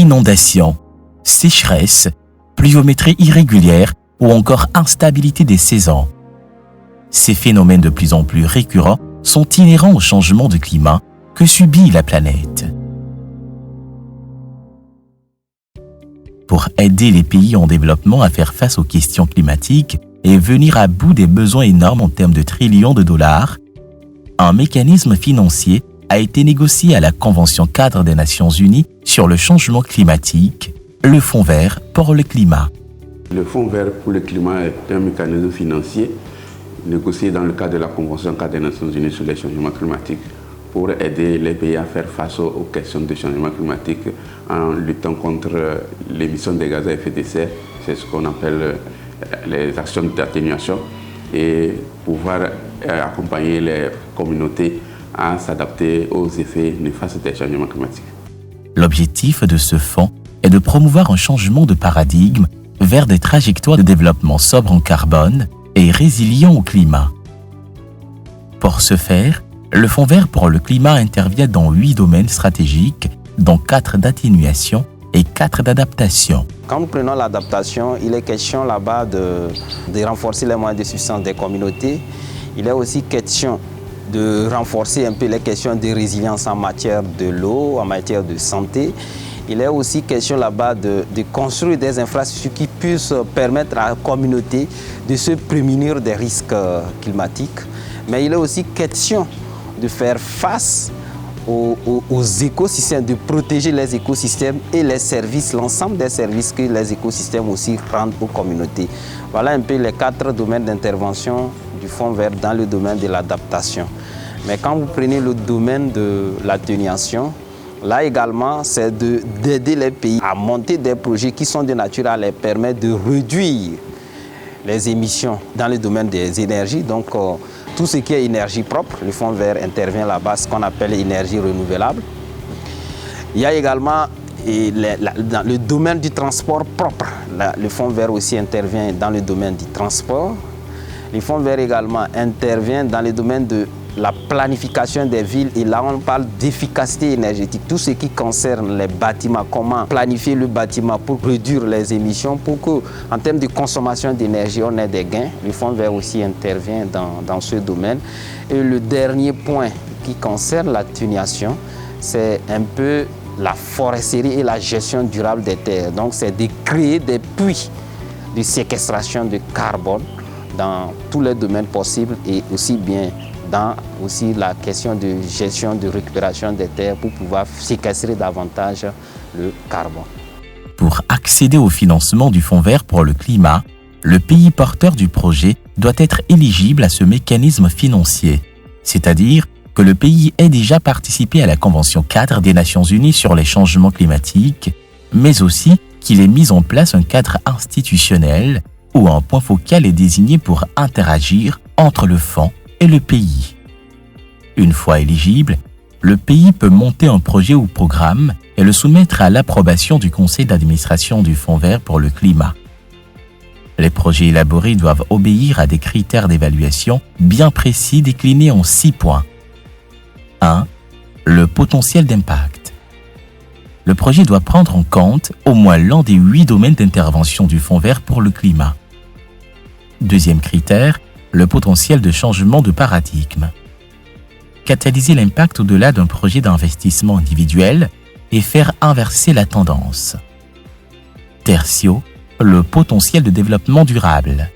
inondations, sécheresse, pluviométrie irrégulière ou encore instabilité des saisons. Ces phénomènes de plus en plus récurrents sont inhérents au changement de climat que subit la planète. Pour aider les pays en développement à faire face aux questions climatiques et venir à bout des besoins énormes en termes de trillions de dollars, un mécanisme financier a été négocié à la Convention cadre des Nations Unies sur le changement climatique, le Fonds vert pour le climat. Le Fonds vert pour le climat est un mécanisme financier négocié dans le cadre de la Convention cadre des Nations Unies sur les changements climatiques pour aider les pays à faire face aux questions de changement climatique en luttant contre l'émission des gaz à effet de serre. C'est ce qu'on appelle les actions d'atténuation et pouvoir accompagner les communautés à s'adapter aux effets néfastes des changements climatiques. L'objectif de ce fonds est de promouvoir un changement de paradigme vers des trajectoires de développement sobre en carbone et résilients au climat. Pour ce faire, le Fonds vert pour le climat intervient dans 8 domaines stratégiques, dont 4 d'atténuation et 4 d'adaptation. Quand nous prenons l'adaptation, il est question là-bas de renforcer les moyens de subsistance des communautés. Il est aussi question de renforcer un peu les questions de résilience en matière de l'eau, en matière de santé. Il est aussi question là-bas de construire des infrastructures qui puissent permettre à la communauté de se prémunir des risques climatiques. Mais il est aussi question de faire face aux écosystèmes, de protéger les écosystèmes et les services, l'ensemble des services que les écosystèmes aussi rendent aux communautés. Voilà un peu les 4 domaines d'intervention du Fonds vert dans le domaine de l'adaptation. Mais quand vous prenez le domaine de l'atténuation, là également, c'est d'aider les pays à monter des projets qui sont de nature à les permettre de réduire les émissions dans le domaine des énergies. Donc, tout ce qui est énergie propre, le Fonds vert intervient là-bas, ce qu'on appelle énergie renouvelable. Il y a également dans le domaine du transport propre. Le Fonds vert aussi intervient dans le domaine du transport. Le Fonds vert également intervient dans le domaine de la planification des villes et là on parle d'efficacité énergétique, tout ce qui concerne les bâtiments, comment planifier le bâtiment pour réduire les émissions, pour qu'en termes de consommation d'énergie on ait des gains. Le Fonds vert aussi intervient dans ce domaine. Et le dernier point qui concerne l'atténuation, c'est un peu la foresterie et la gestion durable des terres. Donc c'est de créer des puits de séquestration de carbone dans tous les domaines possibles et aussi bien dans aussi la question de gestion, de récupération des terres pour pouvoir séquestrer davantage le carbone. Pour accéder au financement du Fonds vert pour le climat, le pays porteur du projet doit être éligible à ce mécanisme financier, c'est-à-dire que le pays ait déjà participé à la Convention cadre des Nations Unies sur les changements climatiques, mais aussi qu'il ait mis en place un cadre institutionnel où un point focal est désigné pour interagir entre le fonds et le pays. Une fois éligible, le pays peut monter un projet ou programme et le soumettre à l'approbation du conseil d'administration du Fonds vert pour le climat. Les projets élaborés doivent obéir à des critères d'évaluation bien précis déclinés en 6 points. 1. Le potentiel d'impact. Le projet doit prendre en compte au moins l'un des 8 domaines d'intervention du Fonds vert pour le climat. Deuxième critère, le potentiel de changement de paradigme. Catalyser l'impact au-delà d'un projet d'investissement individuel et faire inverser la tendance. Tertio, le potentiel de développement durable.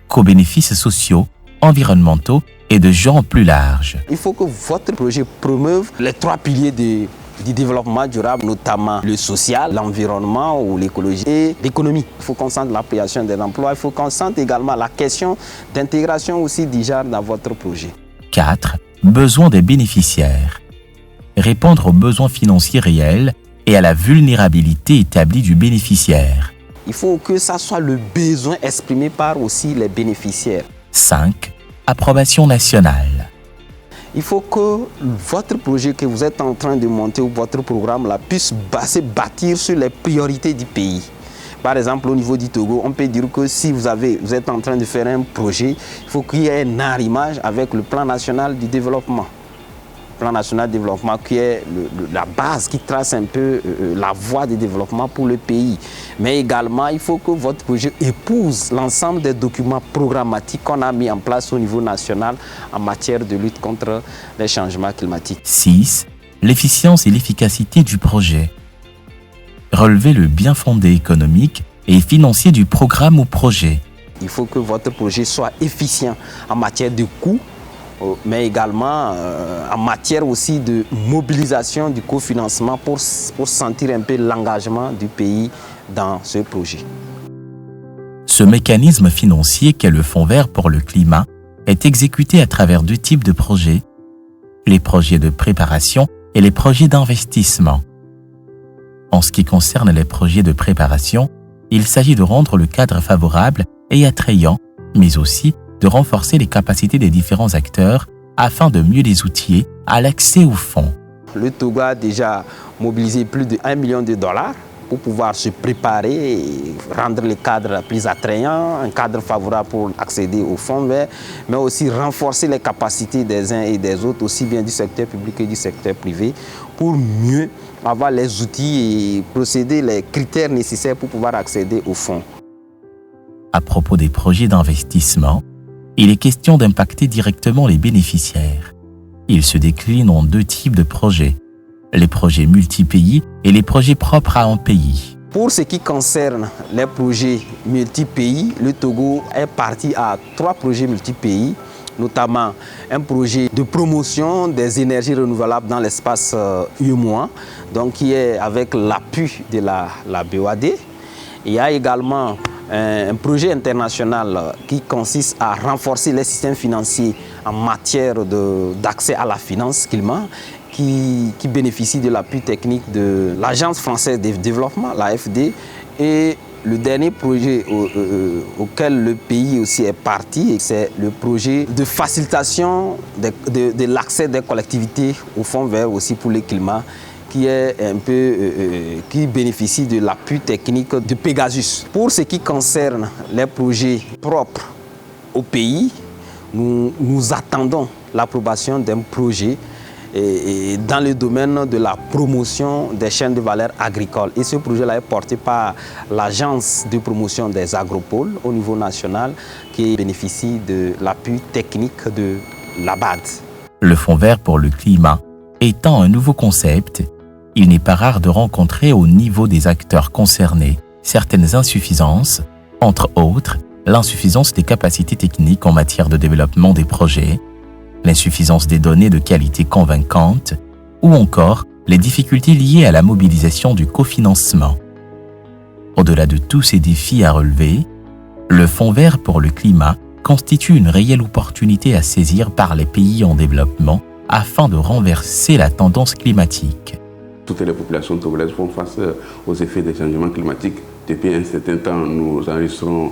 Co-bénéfices sociaux, environnementaux et de genre plus large. Il faut que votre projet promeuve les 3 piliers du développement durable, notamment le social, l'environnement ou l'écologie et l'économie. Il faut qu'on sente l'application des emplois, il faut qu'on sente également la question d'intégration aussi du genre dans votre projet. 4. Besoins des bénéficiaires. Répondre aux besoins financiers réels et à la vulnérabilité établie du bénéficiaire. Il faut que ça soit le besoin exprimé par aussi les bénéficiaires. 5. Approbation nationale. Il faut que votre projet que vous êtes en train de monter ou votre programme là, puisse se bâtir sur les priorités du pays. Par exemple, au niveau du Togo, on peut dire que si vous êtes en train de faire un projet, il faut qu'il y ait un arrimage avec le plan national du développement. plan national de développement qui est la base, qui trace un peu la voie de développement pour le pays. Mais également, il faut que votre projet épouse l'ensemble des documents programmatiques qu'on a mis en place au niveau national en matière de lutte contre les changements climatiques. 6. L'efficience et l'efficacité du projet. Relever le bien fondé économique et financier du programme ou projet. Il faut que votre projet soit efficient en matière de coûts, mais également en matière aussi de mobilisation du cofinancement pour sentir un peu l'engagement du pays dans ce projet. Ce mécanisme financier qu'est le Fonds vert pour le climat est exécuté à travers 2 types de projets, les projets de préparation et les projets d'investissement. En ce qui concerne les projets de préparation, il s'agit de rendre le cadre favorable et attrayant, mais aussi de renforcer les capacités des différents acteurs afin de mieux les outiller à l'accès aux fonds. Le Togo a déjà mobilisé plus de $1 million pour pouvoir se préparer et rendre le cadre plus attrayant, un cadre favorable pour accéder aux fonds verts, mais aussi renforcer les capacités des uns et des autres, aussi bien du secteur public que du secteur privé, pour mieux avoir les outils et procéder les critères nécessaires pour pouvoir accéder aux fonds. À propos des projets d'investissement, il est question d'impacter directement les bénéficiaires. Ils se déclinent en 2 types de projets, les projets multi-pays et les projets propres à un pays. Pour ce qui concerne les projets multi-pays, le Togo est parti à 3 projets multi-pays, notamment un projet de promotion des énergies renouvelables dans l'espace UEMOA, donc qui est avec l'appui de la BOAD. Il y a également un projet international qui consiste à renforcer les systèmes financiers en matière d'accès à la finance climat, qui bénéficie de l'appui technique de l'Agence française de développement, l'AFD, et le dernier projet auquel le pays aussi est parti, c'est le projet de facilitation de l'accès des collectivités au fonds vert aussi pour le climat, qui est qui bénéficie de l'appui technique de Pegasus. Pour ce qui concerne les projets propres au pays, nous attendons l'approbation d'un projet dans le domaine de la promotion des chaînes de valeur agricoles. Et ce projet-là est porté par l'Agence de promotion des agropoles au niveau national qui bénéficie de l'appui technique de l'ABAD. Le Fonds vert pour le climat étant un nouveau concept, il n'est pas rare de rencontrer au niveau des acteurs concernés certaines insuffisances, entre autres l'insuffisance des capacités techniques en matière de développement des projets, l'insuffisance des données de qualité convaincante ou encore les difficultés liées à la mobilisation du cofinancement. Au-delà de tous ces défis à relever, le Fonds vert pour le climat constitue une réelle opportunité à saisir par les pays en développement afin de renverser la tendance climatique. Toutes les populations togolaises font face aux effets des changements climatiques. Depuis un certain temps, nous enregistrons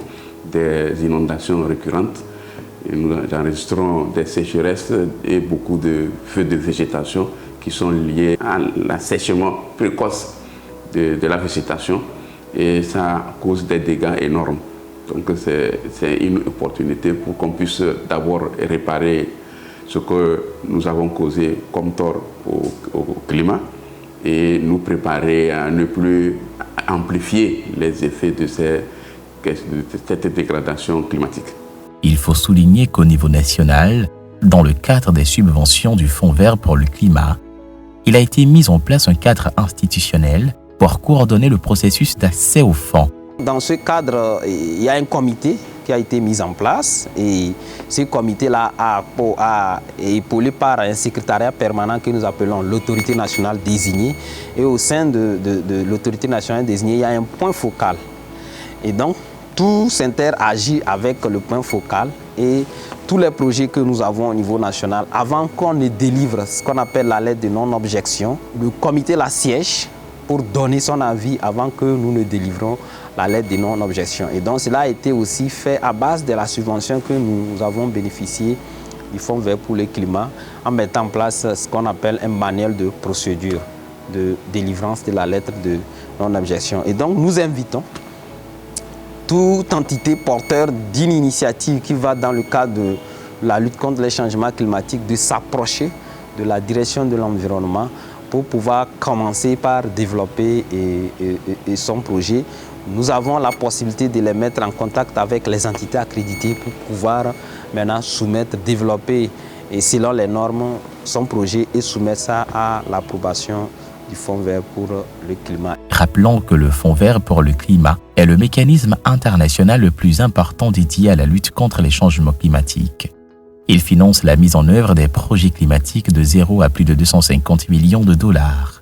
des inondations récurrentes. Nous enregistrons des sécheresses et beaucoup de feux de végétation qui sont liés à l'assèchement précoce de la végétation et ça cause des dégâts énormes. Donc c'est une opportunité pour qu'on puisse d'abord réparer ce que nous avons causé comme tort au climat et nous préparer à ne plus amplifier les effets de cette dégradation climatique. Il faut souligner qu'au niveau national, dans le cadre des subventions du Fonds vert pour le climat, il a été mis en place un cadre institutionnel pour coordonner le processus d'accès aux fonds. Dans ce cadre, il y a un comité qui a été mis en place et ce comité-là est épaulé par un secrétariat permanent que nous appelons l'autorité nationale désignée. Et au sein de l'autorité nationale désignée, il y a un point focal. Et donc, tout s'interagit avec le point focal et tous les projets que nous avons au niveau national, avant qu'on ne délivre ce qu'on appelle la lettre de non-objection, le comité la siège pour donner son avis avant que nous ne délivrons la lettre de non-objection. Et donc cela a été aussi fait à base de la subvention que nous avons bénéficié du Fonds vert pour le climat en mettant en place ce qu'on appelle un manuel de procédure de délivrance de la lettre de non-objection. Et donc nous invitons toute entité porteur d'une initiative qui va dans le cadre de la lutte contre les changements climatiques de s'approcher de la direction de l'environnement pour pouvoir commencer par développer son projet. Nous avons la possibilité de les mettre en contact avec les entités accréditées pour pouvoir maintenant soumettre, développer et selon les normes son projet et soumettre ça à l'approbation du Fonds vert pour le climat. Rappelons que le Fonds vert pour le climat est le mécanisme international le plus important dédié à la lutte contre les changements climatiques. Il finance la mise en œuvre des projets climatiques de 0 à plus de 250 millions de dollars.